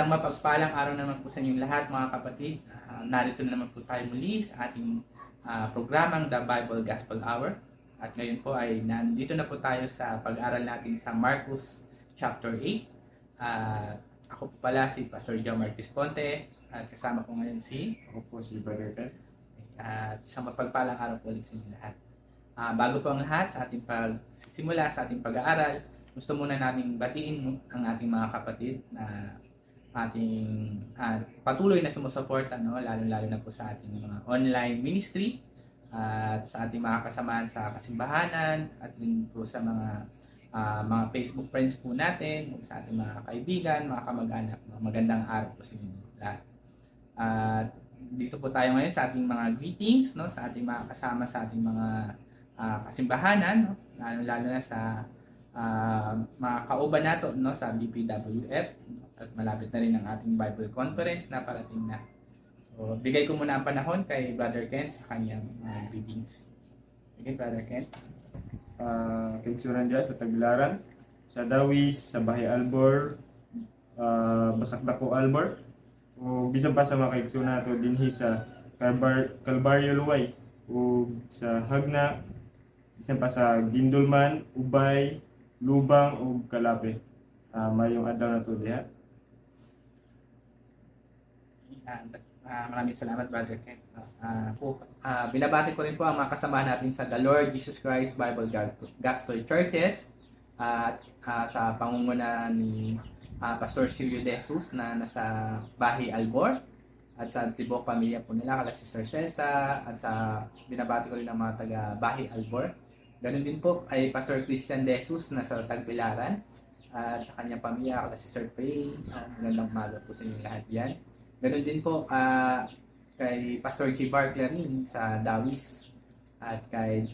Isang mapagpalang araw naman po sa inyong lahat mga kapatid. Narito na naman po tayo muli sa ating programang The Bible Gospel Hour. At ngayon po ay nandito na po tayo sa pag-aaral natin sa Marcos chapter 8. Ako po pala si Pastor Joe Marquez Ponte at kasama ko ngayon Ako po si Brother Ted. at isang mapagpalang araw po ulit sa inyong lahat. Bago po ang lahat sa ating pagsisimula sa ating pag-aaral, gusto muna namin batiin ang ating mga kapatid na ating patuloy na sumusuporta, no? Lalo-lalo na po sa ating mga online ministry at sa ating mga kasamahan sa kasimbahanan at din po sa mga Facebook friends po natin, sa ating mga kaibigan, mga kamag-anak. Magandang araw po sa inyo lahat. At dito po tayo ngayon sa ating mga greetings, no? Sa ating mga kasama sa ating mga kasimbahanan, no? Lalo-lalo na sa mga kauban nato, no, sa BPWF, at malapit na rin ang ating Bible Conference na parating na. So, bigay ko muna ang panahon kay Brother Ken sa kanyang greetings. Okay, Brother Ken. Kaigsunan dyan sa Tagbilaran, sa Dawis, sa Bahay Albor, Basakdako Albor, o bisan pa sa mga kaigsunan nato dinhi sa Calvario Luway, o sa Hagna, bisan pa sa Gindulman, Ubay, Lubang, o Kalape. Mayong adlaw na to diha. Maraming salamat, Brother Ken. Binabati ko rin po ang mga kasamahan natin sa The Lord Jesus Christ Bible Gospel Churches at sa pangunguna ni Pastor Silvio De Jesus na nasa Bahay Albor at sa tibok pamilya po nila, kala Sister Cesa, at sa binabati ko rin ang mga taga Bahay Albor. Ganun din po ay Pastor Christian De Jesus na sa Tagbilaran at sa kanyang pamilya, kala Sister Pray. Magandang umaga po sa inyong lahat yan. Ganun din po kay Pastor G. Barclay rin sa Dawis at kay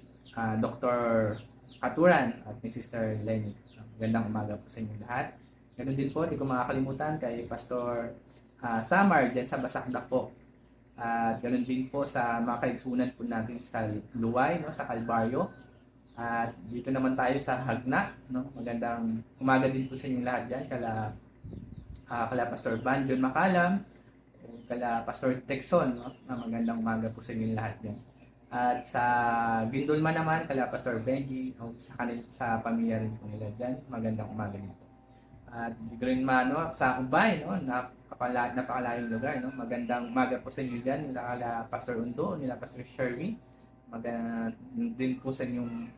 Dr. Katuran at ni Sister Lenny. Magandang umaga po sa inyong lahat. Ganun din po, di ko makakalimutan kay Pastor Samar dyan sa Basakdak po. At ganun din po sa mga kaigsunan po natin sa Luway, no, sa Calvario. At dito naman tayo sa Hagna, no? Magandang umaga din po sa inyong lahat dyan. Kala Pastor Banjon Makalam, kala Pastor Texon, no? Magandang umaga po sa inyong lahat dyan. At sa Gindulman naman, kala Pastor Benji, sa pamilya rin po nila dyan. Magandang umaga din po. At dito rin no, sa Ubay, no? Napakalayong lugar, no? Magandang umaga po sa inyo dyan. Kala Pastor Undo, nila Pastor Sherwin. Din po sa inyong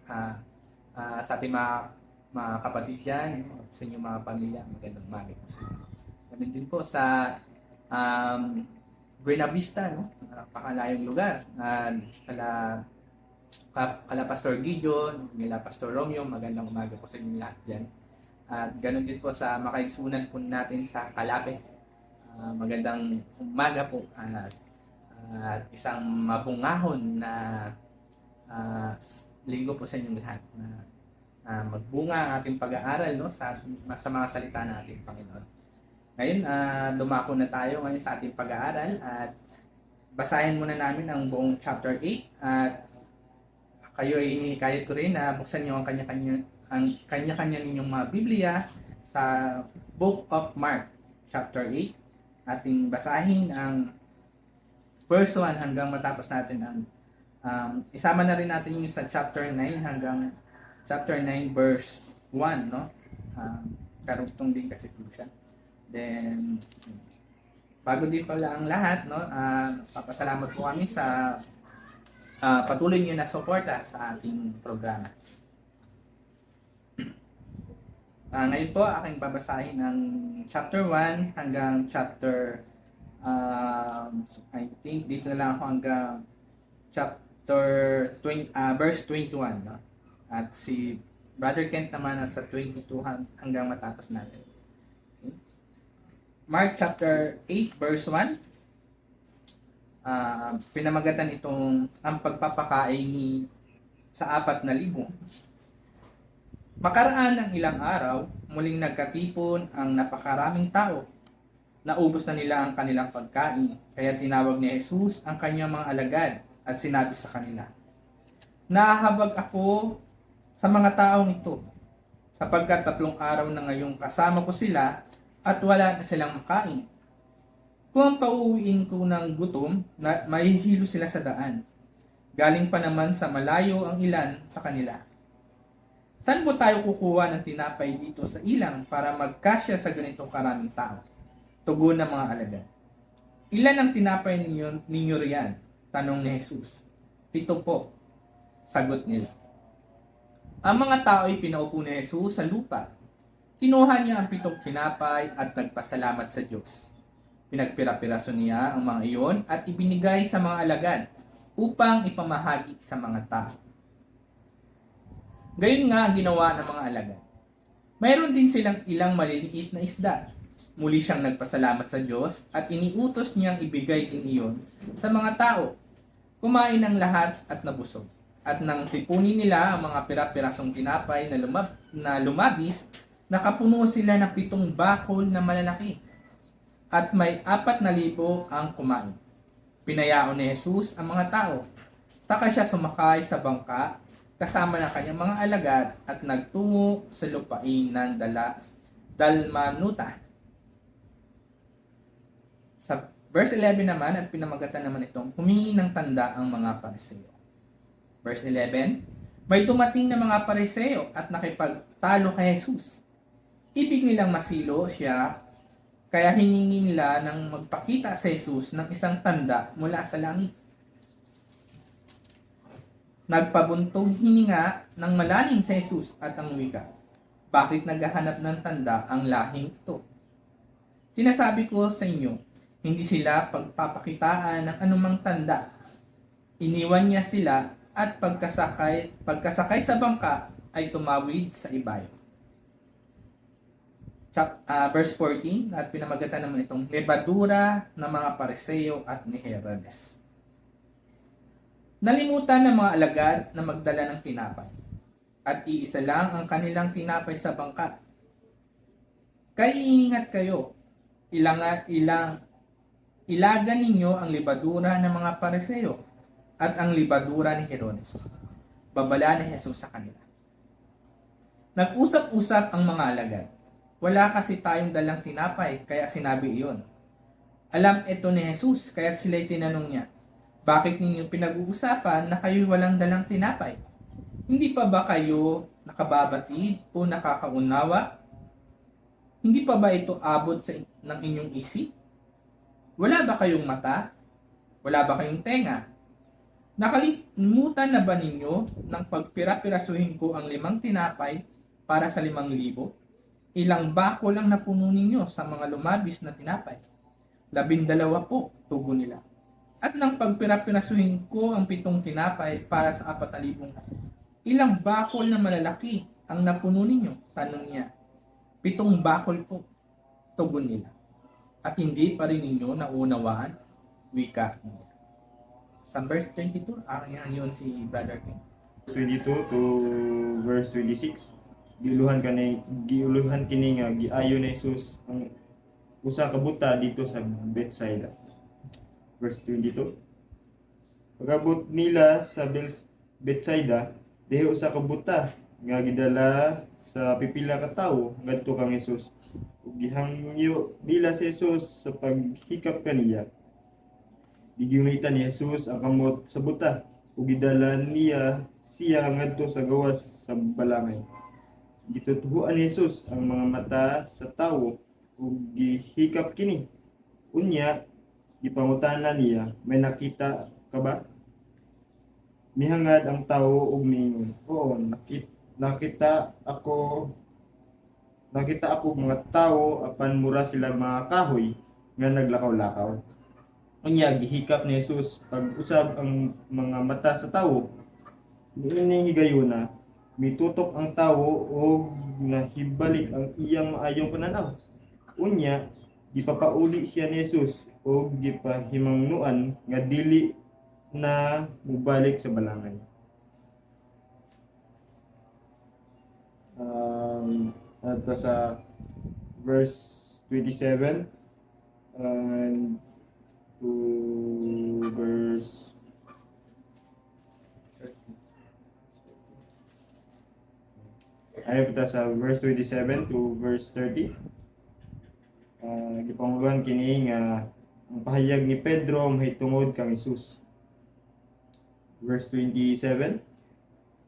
sa ating mga kapatid dyan, sa inyong mga pamilya. Magandang umaga po sa inyo. Ganun din po sa Buena Vista, no? Napakalayong lugar. Kala Pastor Gideon, nila Pastor Romeo, magandang umaga po sa inyo lahat dyan. At ganun din po sa makaigsunan po natin sa Kalape. Magandang umaga po at isang mabungahon na linggo po sa inyong lahat na magbunga ang ating pag-aaral, no, sa mga salita natin, Panginoon. Ngayon, dumako na tayo ngayon sa ating pag-aaral at basahin muna namin ang buong chapter 8 at kayo ay hinihikayat ko rin na buksan niyo ang kanya-kanya ninyong mga Biblia sa Book of Mark chapter 8. Ating basahin ang verse 1 hanggang matapos natin ang isama na rin natin yung sa chapter 9 hanggang chapter 9 verse 1, no? Karugtong din kasi po siya. Then bago din pala ang lahat, no, papasalamat po kami sa patuloy niyo na suporta sa ating programa. Ngayon po aking babasahin ang chapter 1 hanggang chapter I think dito na lang ako hanggang chapter 20, verse 21, no? At si Brother Kent naman nasa 22 hanggang matapos natin. Okay? Mark chapter 8 verse 1. Pinamagatan itong ang pagpapakain sa 4,000. Makaraan ng ilang araw, muling nagkatipon ang napakaraming tao. Naubos na nila ang kanilang pagkain, kaya tinawag ni Jesus ang kanyang mga alagad at sinabi sa kanila, "Nahahabag ako sa mga taong ito, sapagkat 3 araw na ngayong kasama ko sila at wala na silang makain. Kung pauwiin ko ng gutom, mahihilo sila sa daan. Galing pa naman sa malayo ang ilan sa kanila. Saan po tayo kukuha ng tinapay dito sa ilang para magkasya sa ganitong karaming tao? Tugon ng mga alagad. Ilan ang tinapay ninyo riyan? Tanong ni Jesus. 7 po. Sagot nila. Ang mga tao ay pinaupo ni Jesus sa lupa. Kinuha niya ang 7 tinapay at nagpasalamat sa Diyos. Pinagpira-piraso niya ang mga iyon at ibinigay sa mga alagad upang ipamahagi sa mga tao. Gayon nga ang ginawa ng mga alagad. Mayroon din silang ilang maliliit na isda. Muli siyang nagpasalamat sa Diyos at iniutos niyang ibigay din iyon sa mga tao. Kumain ang lahat at nabusog. At nang tipunin nila ang mga pira-pirasong tinapay na lumabis, nakapuno sila ng 7 bakol na malalaki. At may 4,000 ang kumain. Pinayaon ni Jesus ang mga tao. Saka siya sumakay sa bangka kasama ng kanyang mga alagad at nagtungo sa lupain ng Dalmanuta. Sa verse 11 naman at pinamagatan naman itong humingi ng tanda ang mga Pariseo. Verse 11, may dumating na mga Pariseo at nakipagtalo kay Jesus. Ibig nilang masilo siya, kaya hiningi nila ng magpakita sa Jesus ng isang tanda mula sa langit. Nagpabuntong hininga ng malalim sa Jesus at ang wika, bakit naghahanap ng tanda ang lahing ito? Sinasabi ko sa inyo, hindi sila pagpapakitaan ng anumang tanda. Iniwan niya sila at pagkasakay sa bangka ay tumawid sa ibayo. Verse 14 at pinamagatan naman itong lebadura ng mga Pariseo at ni Herodes. Nalimutan ng mga alagad na magdala ng tinapay at iisa lang ang kanilang tinapay sa bangka. Kaya iingat kayo, ilagan ninyo ang libadura ng mga Pariseo at ang libadura ni Herodes. Babala ni Jesus sa kanila. Nag-usap-usap ang mga alagad. Wala kasi tayong dalang tinapay, kaya sinabi iyon. Alam ito ni Jesus, kaya sila'y tinanong niya, bakit ninyo pinag-uusapan na kayo'y walang dalang tinapay? Hindi pa ba kayo nakababatid o nakakaunawa? Hindi pa ba ito abot ng inyong isip? Wala ba kayong mata? Wala ba kayong tenga? Nakalimutan na ba ninyo nang pagpira-pirasuhin ko ang 5 tinapay para sa 5,000? Ilang bako lang napuno ninyo sa mga lumabis na tinapay? 12 po, tugon nila. At nang pagpira-pirasuhin ko ang 7 tinapay para sa 4,000, ilang bakol na malalaki ang napuno ninyo? Tanong niya. 7 bakol po, tugon nila. At hindi pa rin ninyo naunawaan, wika niya. Sa verse 22, yun si Brother King. 22 to verse 26. Giuluhan kini nga giayo ni Jesus ang usa ka buta dito sa Bethsaida. Verse 22. Pagabot nila sa Bethsaida, diha usa ka buta nga gidala sa pipila ka tawo ngadto kang Jesus. Ug gihangyo nila si Jesus sa paghikap kaniya. Gigunitan ni Jesus ang kamot sa buta ug gidala niya siya ngadto sa gawas sa balangay. Gitutuhuan ni Jesus ang mga mata sa tawo ug gihikap kini. Unya gipangutanan niya, may nakita ka ba? Mihangad ang tawo ug miingon, oo, nakita ako mga tawo apan mura sila mga kahoy nga naglakaw-lakaw. Unya gihikap ni Jesus pag-usab ang mga mata sa tawo. Niini higayuna, mitutok ang tawo ug nahibalik ang iyang maayong pananaw. Unya gipapauli siya ni Jesus o gipahimangnuan nga dili na mubalik sa balangay. At sa verse 27 and to verse 30. Sa verse 27 to verse 30. panguluhan kini nga ang pahayag ni Pedro mahitungod kang Hesus. Verse 27.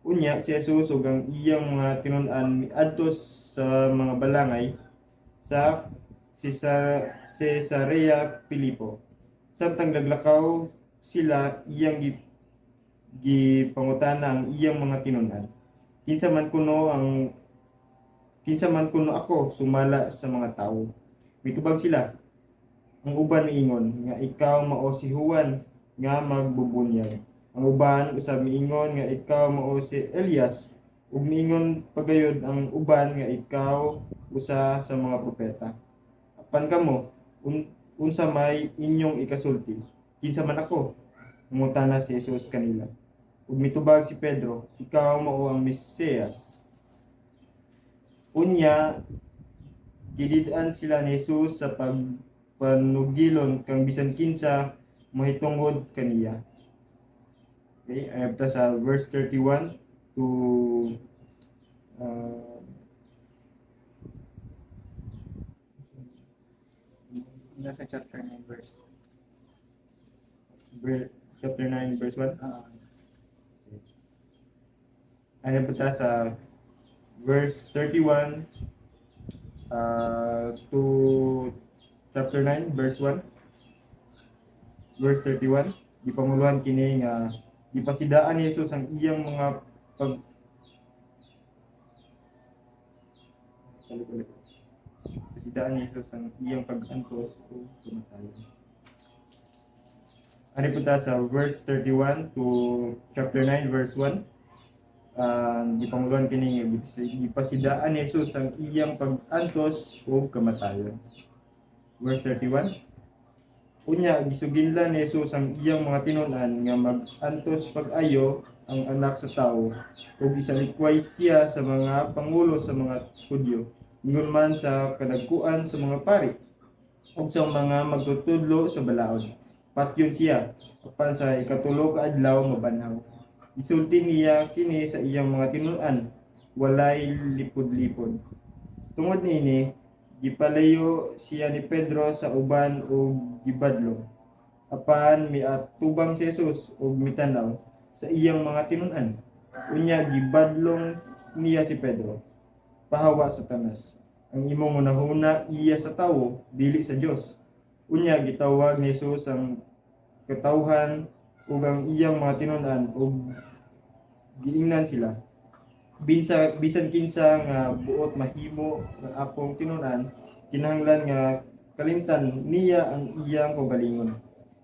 Unya si Jesus ug ang iyang mga tinun-an miadto sa mga balangay sa Cesarea Pilipo. Samtang naglakaw sila iyang gipangutana ang iyang mga tinun-an. Kinsa man kuno ako sumala sa mga tawo. Mitubag sila. Ang uban miingon nga ikaw mao si Juan nga magbubunyag. Ang uban usab miingon nga ikaw mao si Elias ug miingon pagayod ang uban nga ikaw usa sa mga propeta. Apan kamo unsa may inyong ikasulti? Kinsa man ako? Mungutana si Jesus kanila. Ug mitubag si Pedro, ikaw mao ang Mesiyas. Unya gidid-an sila ni Jesus sa pagpanugilon kang bisan kinsa mahitungod kaniya. Okay, ayabta sa verse 31 to Nasa chapter 9 verse. chapter 9 verse 1. Uh, Ayabta sa verse 31 to chapter 9 verse 1. Verse 31, gipamuluhan kini nga gipasidaan ni Jesus ang iyang mga pasidaan ni Jesus ang iyang pag-antos o kamatayon. Ano po ta sa verse 31 to chapter 9 verse 1. Gipamuluhan kini nga gipasidaan ni Jesus ang iyang pag-antos o kamatayon. Verse 31. Unya gisuginlan ni Jesus ang iyang mga tinun-an nga mag-antos pag-ayo ang anak sa tawo ug isalikway siya sa mga pangulo sa mga Hudyo, ingon man sa kadagkuan sa mga pari ug sa mga magtutudlo sa balaod. Patyon siya apan sa ikatulo ka adlaw mabanhaw. Isulti niya kini sa iyang mga tinun-an, walay lipod-lipod. Tungod niini gipalayo siya ni Pedro sa uban ug gibadlong. Apan miatubang si Jesus ug mitanaw sa iyang mga tinun-an. Unya gibadlong niya si Pedro. Pahawa Satanas. Ang imong hunahuna iya sa tawo dili sa Dios. Unya gitawag ni Jesus ang katawhan ug ang iyang mga tinun-an ug giingnan sila. Bisan kinsa nga buot mahimo ng akong tinun-an, kinahanglan nga kalimtan niya ang iyang kaugalingon.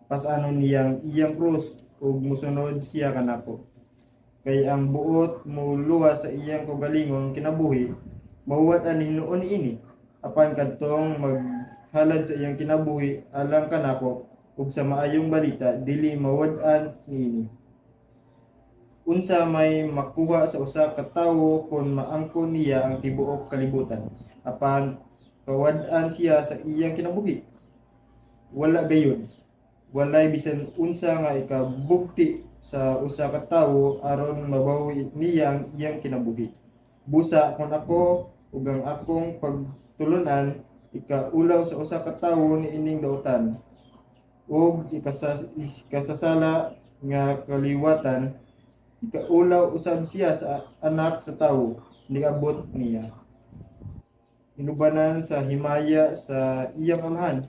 Pas-anon niyang iyang krus ug musunod siya kanako. Kay ang buot muluwas sa iyang kaugalingon kinabuhi, mawad-an hinuon ini. Apan kadtong maghalad sa iyang kinabuhi alang kanako ug sa maayong balita dili mawad-an niini. Unsa may makuha sa usa ka tawo kon maangkon niya ang tibuok kalibutan apan kawad-an siya sa iyang kinabuhi? Wala gayon. Walay bisan unsa nga ikabugti sa usa ka tawo aron mabawi niya ang iyang kinabuhi. Busa kon ako ug ang akong pagtulunan ikaulaw sa usa ka tawo niining dautan ug ikasasala nga kaliwatan, ikaulaw usab siya sa anak sa tawo, niabot niya. Inubanan sa himaya sa iyang amahan,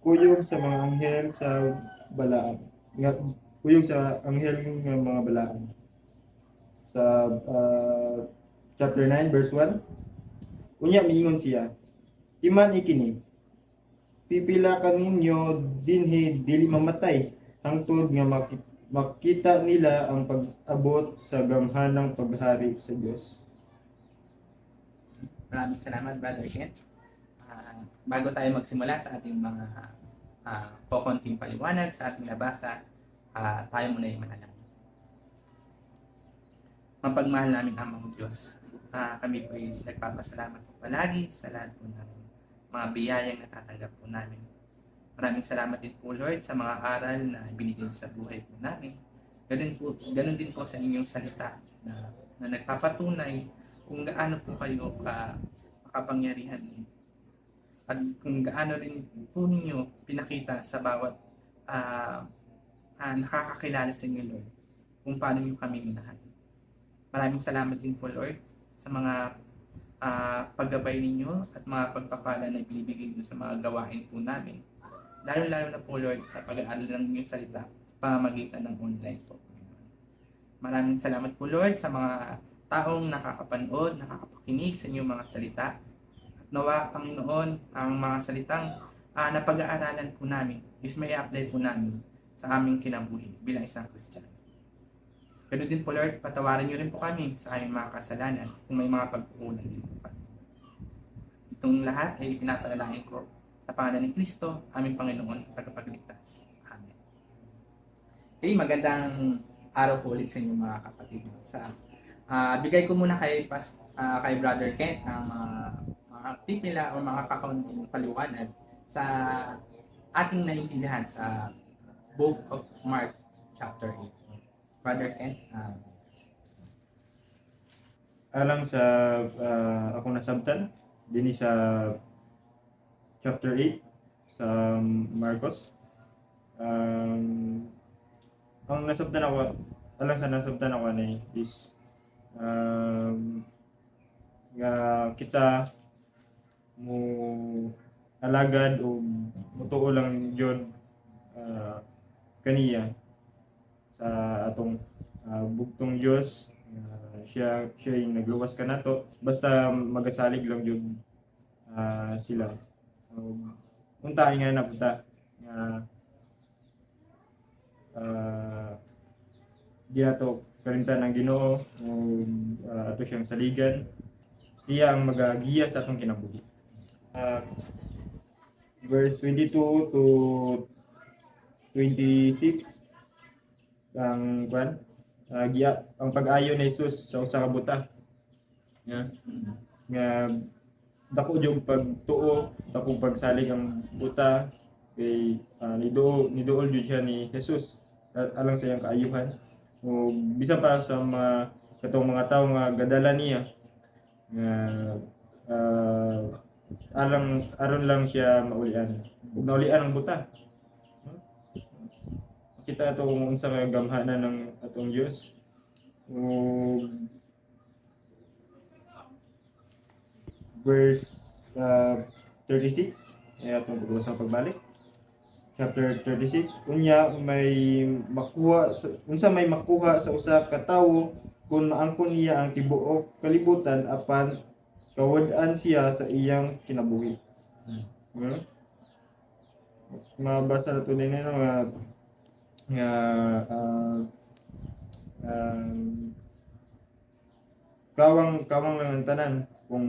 kuyog sa mga anghel sa balaan. Kuyog sa anghel ng mga balaan. Sa chapter 9 verse 1. Unya miingon siya, timan ikini, pipila kaninyo dinhi dili mamatay hangtod nga makita nila ang pag-abot sa gamhanang paghari sa Dios. Maraming salamat, Brother Ken. Bago tayo magsimula sa ating mga konting paliwanag sa ating nabasa, tayo muna yung manalangin. Mapagmahal namin Amang Diyos, kami po ay nagpapasalamat po palagi sa lahat po ng mga biyayang natatanggap po namin. Maraming salamat din po, Lord, sa mga aral na binigay sa buhay po namin. Ganun din po sa inyong salita na nagpapatunay kung gaano po kayo makapangyarihan at kung gaano rin po ninyo pinakita sa bawat nakakakilala sa inyo, Lord, kung paano niyo kami minahal. Maraming salamat din po, Lord, sa mga paggabay ninyo at mga pagpapala na ibinibigay niyo sa mga gawain po namin. Lalo-lalo na po, Lord, sa pag-aaral ng inyong salita sa pamamagitan ng online po. Maraming salamat po, Lord, sa mga taong nakakapanood, nakakapakinig sa inyong mga salita. At nawa, Panginoon, ang mga salitang na pag-aaralan po namin is may apply po namin sa aming kinabuhi bilang isang Kristiyano. Ganun din po, Lord, patawarin niyo rin po kami sa aming mga kasalanan kung may mga pagkukulang din po kami. Itong lahat ay pinapanalangin ko sa pangalan ni Kristo, aming Panginoon, tagapagligtas. Amen. Okay, magandang araw po ulit sa inyo mga kapatid. Bigay ko muna kay Brother Kent ang mga tip nila o mga kakaunting paliwanag sa ating naiintindihan sa Book of Mark chapter 8. Brother Kent, Alang sa ako nasabtan din sa chapter 8 sa Marcos. Ang nasabtan ako, alang sa nasabtan ako ni is nga kita mo alagad o mutuo lang jud kaniya sa atong bugtong Dios. Siya yung nagluwas ka nato basta magasalig lang jud sila. Unta nga napunta nga di nato kalimtan ng Ginoo o ato siyang saligan. Siya ang magagiya sa atong kinabuhi. Verse 22 to 26 ang ang pag-ayo ni Jesus sa usa ka buta. Nga dako jud pagtuo, dako pagsalig ang buta kay niduol jud siya ni Jesus alang sa iyang kaayuhan. O bisan pa sa katong mga tawo nga gadala niya nga aron lang siya maulian. Ug naulian ang buta. Kita ato kung unsa ka gamhanan ng atong Dios. Verse 36 ay atong pag-usang pagbalik. Chapter 36, unya may makuha sa usa ka tawo kung maangkon niya ang tibuok kalibutan apan kawad-an siya sa iyang kinabuhi. Mabasa nato din nga kawang lang ang tanan kung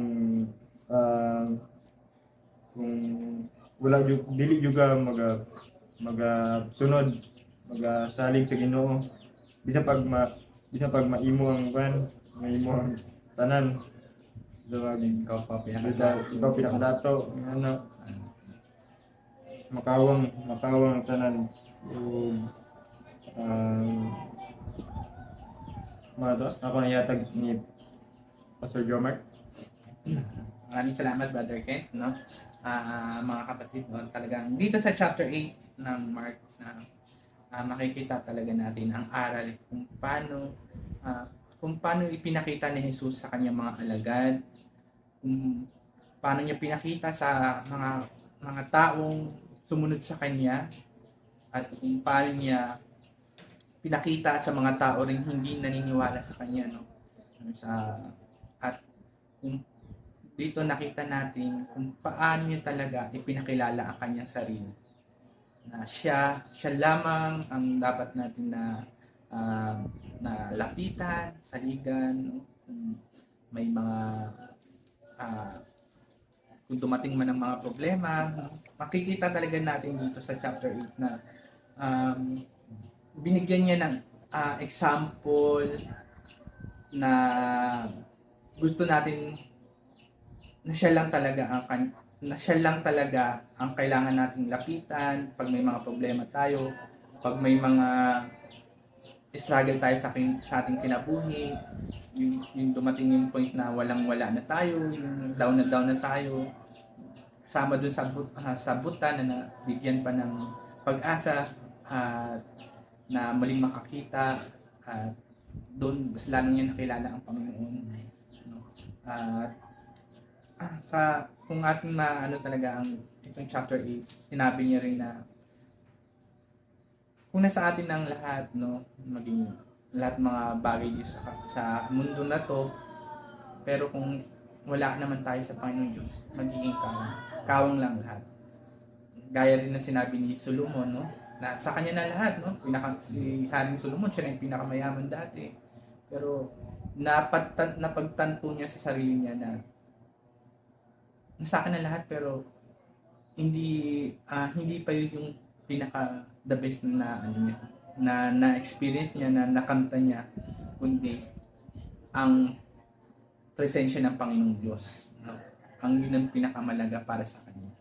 wala dili juga sunod magasalig sa Ginoo bisan pag maimo ang maimo ang tanan ikaw pa ikaw pinakadato ano makawang ang tanan ako na yatag ni Pastor Jomar. Maraming salamat, Brother Kent, no? Mga kapatid, no? Talagang dito sa chapter 8 ng Mark, makikita talaga natin ang aral kung paano ipinakita ni Jesus sa kanyang mga alagad, kung paano niya pinakita sa mga taong sumunod sa kanya, at kung paano niya pinakita sa mga tao ring hindi naniniwala sa kanya, no? At kung dito nakita natin kung paano niya talaga ipinakilala ang kanyang sarili. Na siya lamang ang dapat natin na lapitan, saligan, no? Kung may mga kung dumating man ang mga problema, no? Makikita talaga natin dito sa chapter 8 na binigyan niya ng example na gusto natin na siya lang talaga ang kailangan nating lapitan pag may mga problema tayo, pag may mga struggle tayo sa ating kinabuhi, yung dumating yung point na walang-wala na tayo, yung down na tayo. kasama dun sa buta na nabigyan pa ng pag-asa at na muling makakita at doon mas lalo niya nakilala ang Panginoon. No? At sa kung ating maano talaga ang itong chapter 8, sinabi niya rin na kung nasa atin ang lahat, no, maging lahat mga bagay dito sa mundo na to, pero kung wala naman tayo sa Panginoon Diyos, magiging kawang lang lahat. Gaya rin na sinabi ni Solomon, no, na sa kanya na lahat, no, si Haring Solomon, siya na yung pinakamayaman dati, pero napagtanto niya sa sarili niya na nasa akin na lahat, pero hindi pa yun yung pinaka the best na niya, na experience niya, na nakamta niya, kundi ang presensya ng Panginoong Diyos, no? Ang yun ang pinakamalaga para sa kanya.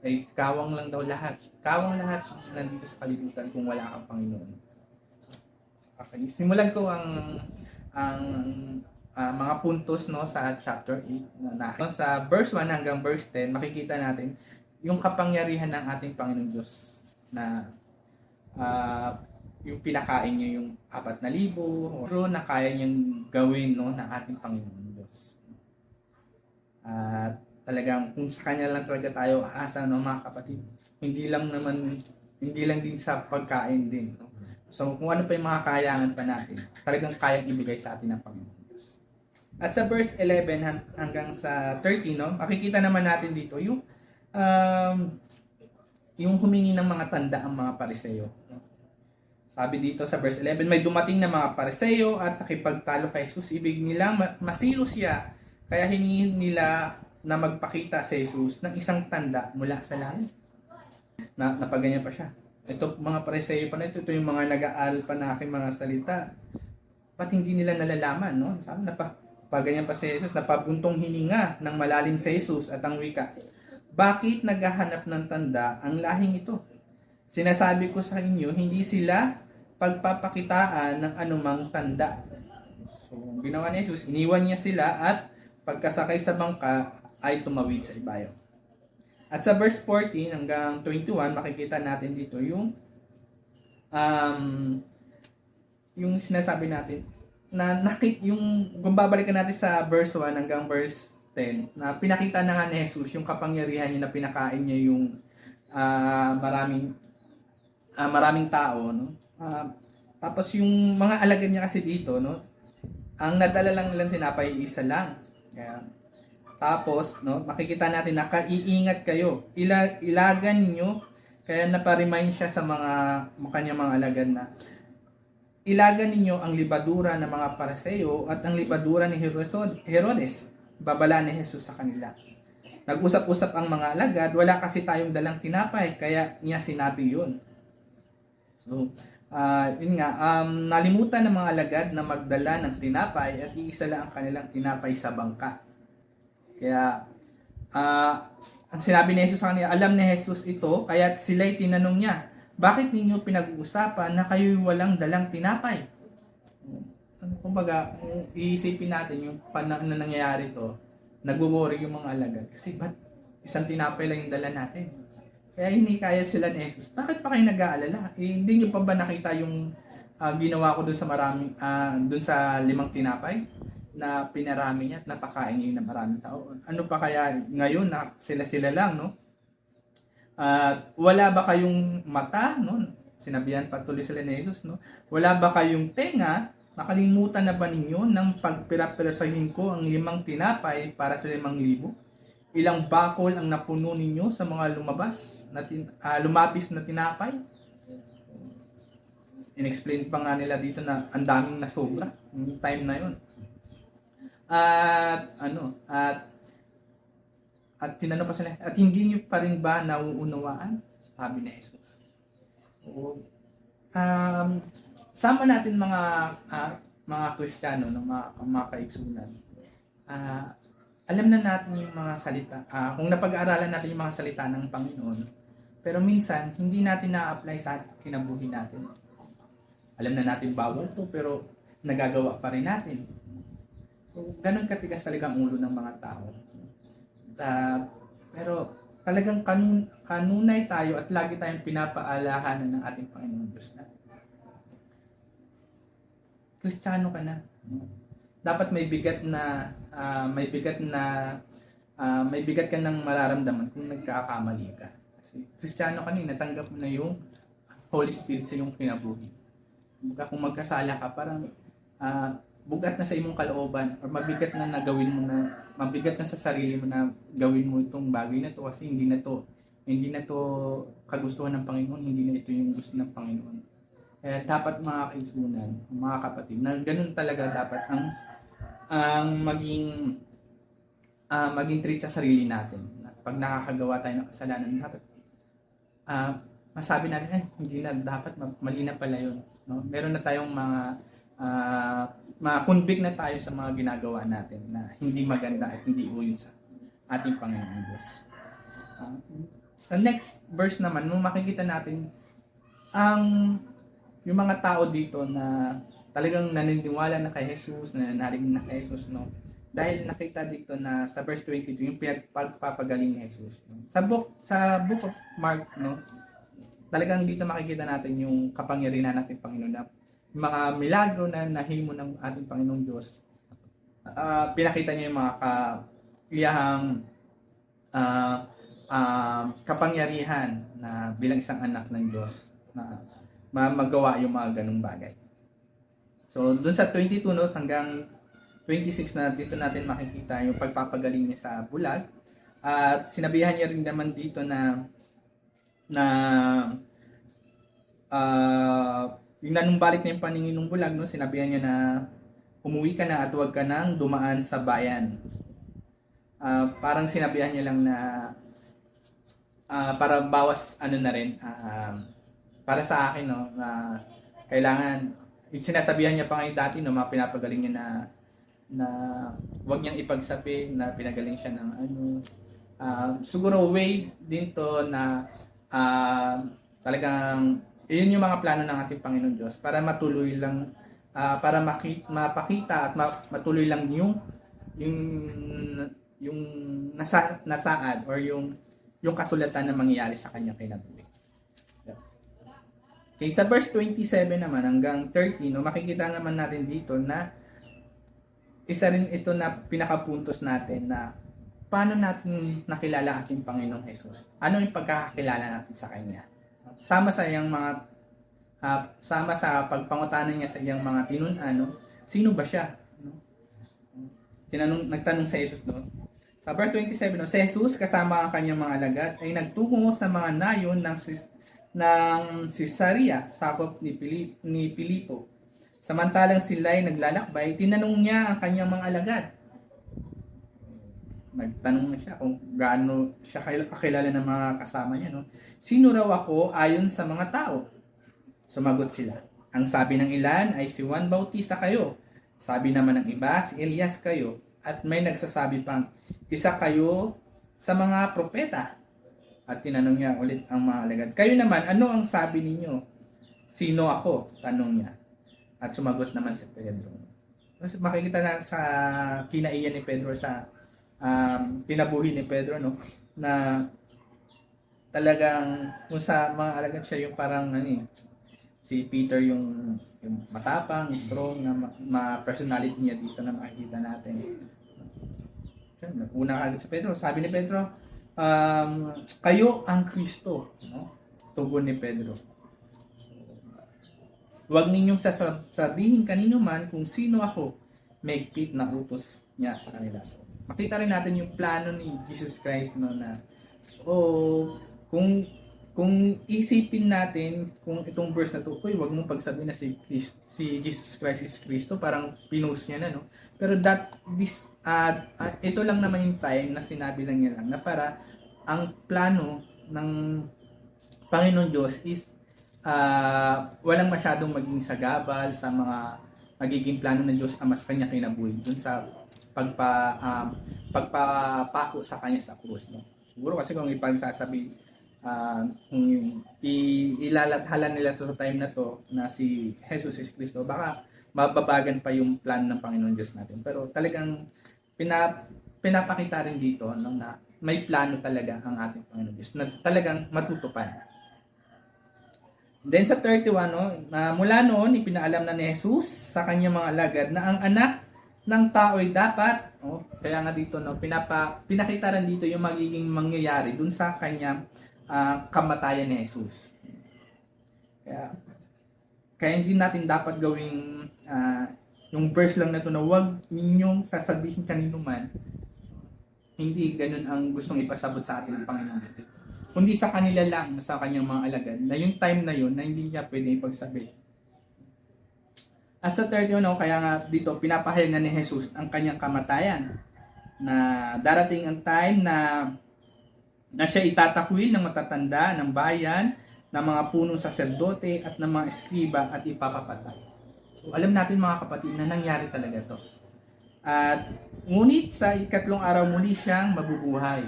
Ay kawang lang daw lahat. Kawang lahat nandito sa kalibutan kung wala kang Panginoon. Okay, simulan ko ang mga puntos, no, sa chapter 8 no, sa verse 1 hanggang verse 10 makikita natin yung kapangyarihan ng ating Panginoong Diyos na yung pinakain niya yung 4,000 pero na kaya niyang gawin, no, ng ating Panginoon Diyos. At talagang kung sa kanya lang talaga tayo aasa, no, mga kapatid, hindi lang din sa pagkain din, no? So kung ano pa yung mga kayangan pa natin, talagang kayang ibigay sa atin ng Panginoon Diyos. At sa verse 11 hanggang sa 13, no, makikita naman natin dito yung humingi ng mga tanda ang mga Pariseo. Sabi dito sa verse 11, may dumating na mga Pariseo at nakipagtalo kay Jesus. Ibig nilang masilo siya. Kaya hiningi nila na magpakita sa Jesus ng isang tanda mula sa langit. Napaganyan pa siya. Ito mga Pariseo pa na ito yung mga nag-aaral pa na aking mga salita. Ba't hindi nila nalalaman, no? Sabi napaganyan pa si Jesus, napabuntong hininga ng malalim sa Jesus at ang wika, bakit naghahanap ng tanda ang lahing ito? Sinasabi ko sa inyo, hindi sila pagpapakitaan ng anumang tanda. So, ginawa ni Jesus, iniwan niya sila at pagkasakay sa bangka ay tumawid sa ibayo. At sa verse 14 hanggang 21, makikita natin dito yung sinasabi natin na kung babalikan natin sa verse 1 hanggang verse 10, na pinakita na nga ni Jesus yung kapangyarihan niya na pinakain niya yung maraming tao, no? Tapos yung mga alagad niya kasi dito, no, ang nadala lang nilang tinapay isa lang. Kaya, tapos, no, makikita natin na kaiingat kayo. Ilagan niyo, kaya naparemind siya sa kanyang mga alagad na ilagan ninyo ang libadura ng mga Pariseo at ang libadura ni Herodes. Babala ni Jesus sa kanila. Nag-usap-usap ang mga alagad, wala kasi tayong dalang tinapay, kaya niya sinabi yun. So, yun nga, nalimutan ng mga alagad na magdala ng tinapay at iisa lang ang kanilang tinapay sa bangka. Kaya, ang sinabi ni Jesus sa kanila, alam ni Jesus ito, kaya sila'y tinanong niya, bakit ninyo pinag-uusapan na kayo'y walang dalang tinapay? Kumbaga, iisipin natin yung panahon na nangyayari to, nagwo-worry yung mga alagad. Kasi ba't isang tinapay lang yung dala natin? Kaya hindi kaya sila ni Jesus. Bakit pa kayo nag-aalala? Hindi nyo pa ba nakita yung ginawa ko dun sa 5 tinapay na pinarami niya at napakain niya ng maraming tao? Ano pa kaya ngayon na sila lang, no? Wala ba kayong mata, no? Sinabihan patuloy sila ni Jesus, no? Wala ba kayong tenga? Nakalimutan na ba ninyo nang pagpirapirasahin ko ang 5 tinapay para sa 5,000? Ilang bakol ang napuno ninyo sa mga lumabis na tinapay? In-explain pa nga nila dito na ang daming nasobra yung time na yun. At tinanong pa sila, at hindi niyo pa rin ba nauunawaan? Sabi ni Jesus. Sama natin mga Kristiyano, mga kaigsunan. Alam na natin yung mga salita, kung napag-aaralan natin yung mga salita ng Panginoon, pero minsan hindi natin na-apply sa kinabuhi natin. Alam na natin bawal to, pero nagagawa pa rin natin. So, ganun katigas talaga ang ulo ng mga tao. Pero talagang kanunay tayo at lagi tayong pinapaalahanan ng ating Panginoon Diyos na Kristiyano ka na. Dapat may bigat na may bigat ka ng mararamdaman kung nagkakamali ka. Kasi Kristiyano ka na, natanggap mo na yung Holy Spirit sa iyong kinabuhi. Kung magkasala ka, parang bugat na sa imong kalooban or mabigat na mabigat na sa sarili mo na gawin mo itong bagay na to kasi hindi na to kagustuhan ng Panginoon, hindi na ito yung gusto ng Panginoon. Kaya dapat mga kaisunan, mga kapatid, na ganun talaga dapat ang maging treat sa sarili natin. Pag nakakagawa tayo ng kasalanan, dapat masabi natin, hindi na dapat, mali na pala yun. No? Meron na tayong ma-convict na tayo sa mga ginagawa natin na hindi maganda at hindi uyon sa ating Panginoon Diyos. Sa next verse naman, makikita natin yung mga tao dito na talagang naniniwala na kay Jesus, na narinig na kay Jesus, no? Dahil nakita dito na sa verse 22, yung pagpapagaling ni Jesus. No? Sa book of Mark, no? Talagang dito makikita natin yung kapangyarihan natin Panginoon na mga milagro na nahimo ng ating Panginoong Diyos. Pinakita niya yung mga kapangyarihan na bilang isang anak ng Diyos na magawa yung mga ganung bagay. So, dun sa 22 no, hanggang 26 na dito natin makikita yung pagpapagaling niya sa bulag. At sinabihan niya rin naman dito na yung nanumbalik na yung paningin ng bulag, no, sinabihan niya na umuwi ka na at huwag ka nang dumaan sa bayan. Parang sinabihan niya lang na para bawas na rin para sa akin, no, na kailangan, sinasabihan niya pa ngayon dati, no, mga pinapagaling niya na wag niyang ipagsabi na pinagaling siya ng siguro way din to na talagang yun yung mga plano ng ating Panginoon Diyos para matuloy lang para mapakita at matuloy lang yung nasaad or yung kasulatan na mangyayari sa kanya kinabuhi. Okay, sa verse 27 naman hanggang 30, no, makikita naman natin dito na isa rin ito na pinakapuntos natin na paano natin nakilala ating Panginoong Jesus. Ano yung pagkakakilala natin sa Kanya? Sama sa pagpangutanan niya sa iyang mga tinunan, sino ba siya? No? Nagtanong sa Jesus, no? Sa verse 27, no, si Jesus kasama ang kanyang mga alagad ay nagtungo sa mga nayon ng Cesarea, sakop ni Pilipo. Samantalang sila ay naglalakbay, tinanong niya ang kanyang mga alagad. Nagtanong na siya kung gaano siya kakilala ng mga kasama niya. No? Sino raw ako ayon sa mga tao? Sumagot sila. Ang sabi ng ilan ay si Juan Bautista kayo. Sabi naman ng iba, si Elias kayo. At may nagsasabi pang, isa kayo sa mga propeta. At tinanong niya ulit ang mga alagad. Kayo naman, ano ang sabi ninyo? Sino ako? Tanong niya. At sumagot naman si Pedro. Makikita na sa kinaiyan ni Pedro sa kinabuhi ni Pedro, no, na talagang kung sa mga alagad siya yung parang si Peter yung matapang, strong na personality niya dito na makikita natin. Una agad si Pedro, sabi ni Pedro, kayo ang Kristo, no? Tugon ni Pedro. Huwag ninyong sasabihin kanino man kung sino ako, mahigpit na utos niya sa kanila. So, makita rin natin yung plano ni Jesus Christ, no, na kung isipin natin kung itong verse na to, huwag mong pagsabihin na si Jesus Christ is Kristo, parang pinost niya na, no? Pero ito lang naman yung time na sinabi lang niya lang na para ang plano ng Panginoon Diyos is walang masyadong maging sagabal sa mga magiging plano ng Diyos Ama sa kanya kinabuhi dun sa pagpapako sa kanya sa krus, no? Siguro kasi kung ipagsasabi kung ilalathala nila to sa time na to na si Jesus is Kristo, baka mababagan pa yung plan ng Panginoon Diyos natin. Pero talagang pinapakita rin dito, no, na may plano talaga ang ating Panginoon Diyos na talagang matutupad. Then sa 31, no, mula noon, ipinaalam na ni Jesus sa kanyang mga alagad na ang anak ng tao ay dapat, kaya nga dito, no, pinakita rin dito yung magiging mangyayari dun sa kanyang kamatayan ni Jesus. Kaya hindi natin dapat gawing yung verse lang na ito na huwag ninyong sasabihin kanino man. Hindi ganun ang gustong ipasabot sa atin ng Panginoon Diyos. Kundi sa kanila lang, sa kanyang mga alagad, na yung time na yun, na hindi niya pwede ipagsabi. At sa 31, kaya nga dito, pinapahayag na ni Jesus ang kanyang kamatayan. Na darating ang time na siya itatakwil ng matatanda ng bayan, ng mga punong saserdote at ng mga eskriba at ipapapatay. So alam natin mga kapatid na nangyari talaga to. At ngunit sa ikatlong araw muli siyang mabubuhay.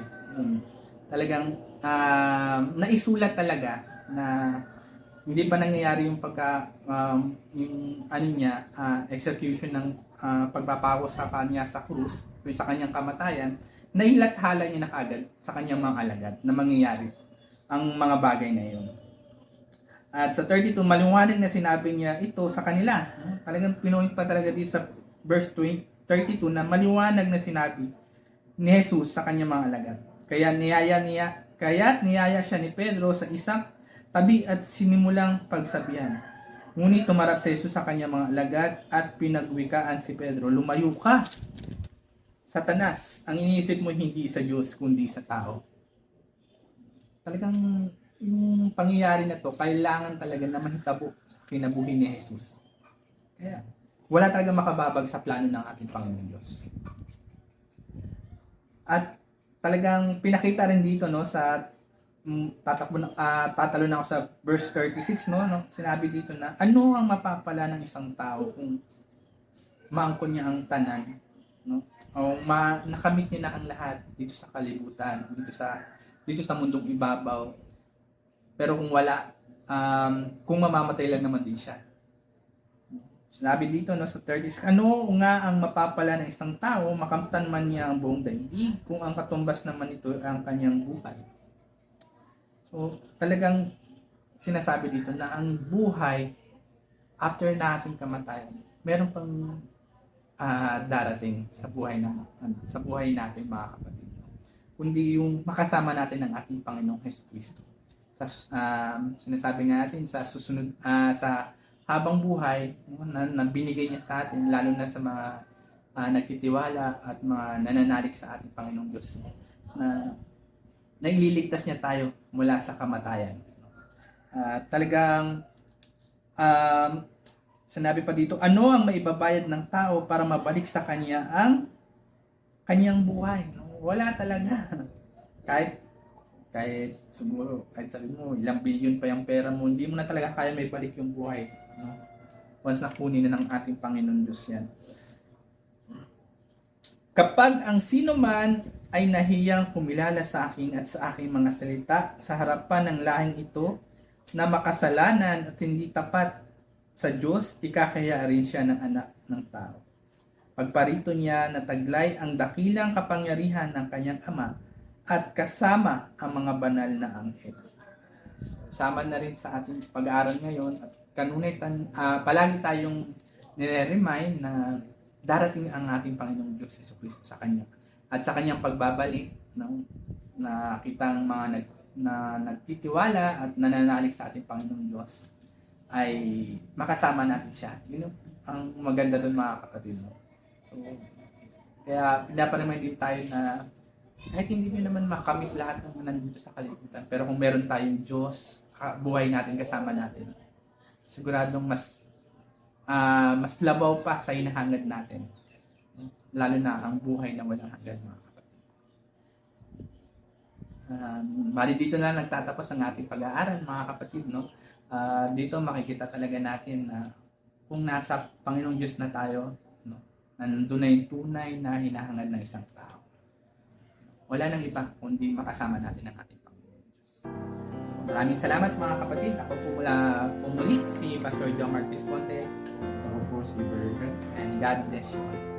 Talagang naisulat talaga na hindi pa nangyayari yung execution ng pagpapako sa kanya sa krus, sa kanyang kamatayan, na ilathala niya na kagad sa kanyang mga alagad na mangyayari ang mga bagay na iyon. At sa 32, maliwanag na sinabi niya ito sa kanila. Talagang pinuint pa talaga dito sa verse 32 na maliwanag na sinabi ni Jesus sa kanyang mga alagad. Kaya niyaya siya ni Pedro sa isang tabi at sinimulang pagsabihan. Ngunit tumarap si Jesus sa kanyang mga alagad at pinagwikaan si Pedro, "Lumayo ka, Satanas, ang iniisip mo hindi sa Diyos kundi sa tao." Talagang yung pangyayari na to, kailangan talaga na mahitabo sa kinabuhi ni Jesus. Kaya wala talaga makababag sa plano ng ating Panginoon Diyos. At talagang pinakita rin dito, no, sa tatalo na ako sa verse 36, no, sinabi dito na ano ang mapapala ng isang tao kung maangkon niya ang tanan, no, o nakamit niya na ang lahat dito sa kalibutan, dito sa mundong ibabaw, pero kung wala, kung mamamatay lang naman din siya. Sinabi dito, no, sa 36, ano nga ang mapapala ng isang tao, makamtan man niya ang buong daigdig, kung ang katumbas naman ito ang kanyang buhay. So, talagang sinasabi dito na ang buhay, after nating kamatayan, meron pang darating sa buhay natin, mga kapatid. Kundi yung makasama natin ang ating Panginoong Jesucristo. Sinasabi nga natin sa susunod, sa habang buhay na binigay niya sa atin, lalo na sa mga nagtitiwala at mga nananalig sa ating Panginoong Diyos, na naililigtas niya tayo mula sa kamatayan. Talagang sinabi pa dito, ano ang maibabayad ng tao para mabalik sa kanya ang kanyang buhay? Wala talaga. Kahit siguro, kahit sabi mo, ilang bilyon pa yung pera mo, hindi mo na talaga kaya may balik yung buhay. No? Once nakunin na ng ating Panginoon Diyos yan. Kapag ang sino man ay nahiyang kumilala sa akin at sa aking mga salita sa harapan ng lahing ito na makasalanan at hindi tapat sa Diyos, ikakaya rin siya ng anak ng tao. Pagparito niya na taglay ang dakilang kapangyarihan ng kanyang ama at kasama ang mga banal na anghel. Sama na rin sa ating pag-aaral ngayon at kanunay palagi tayong nire-remind na darating ang ating Panginoong Diyos Jesucristo sa Kanya. At sa Kanyang pagbabalik, no, na kitang mga nagtitiwala at nananalig sa ating Panginoong Diyos, ay makasama natin siya. Yun ang maganda doon, mga kapatid. No? So, kaya pinaparamind din tayo na kahit hindi nyo naman makamit lahat ng nandito sa kalibutan, pero kung meron tayong Diyos, buhay natin, kasama natin, siguradong mas labaw pa sa hinahangad natin. Lalo na ang buhay na walang hanggan, mga kapatid. Bali dito na nagtatapos ang ating pag-aaral, mga kapatid. No? Dito makikita talaga natin na kung nasa Panginoong Diyos na tayo, no? Nandun na yung tunay na hinahangad ng isang tao. Wala nang iba kundi makasama natin ang ating Panginoon Diyos. Maraming salamat, mga kapatid. Ako po muli si Pastor John Marquez Ponte. Ako po si Berican. And God bless you all.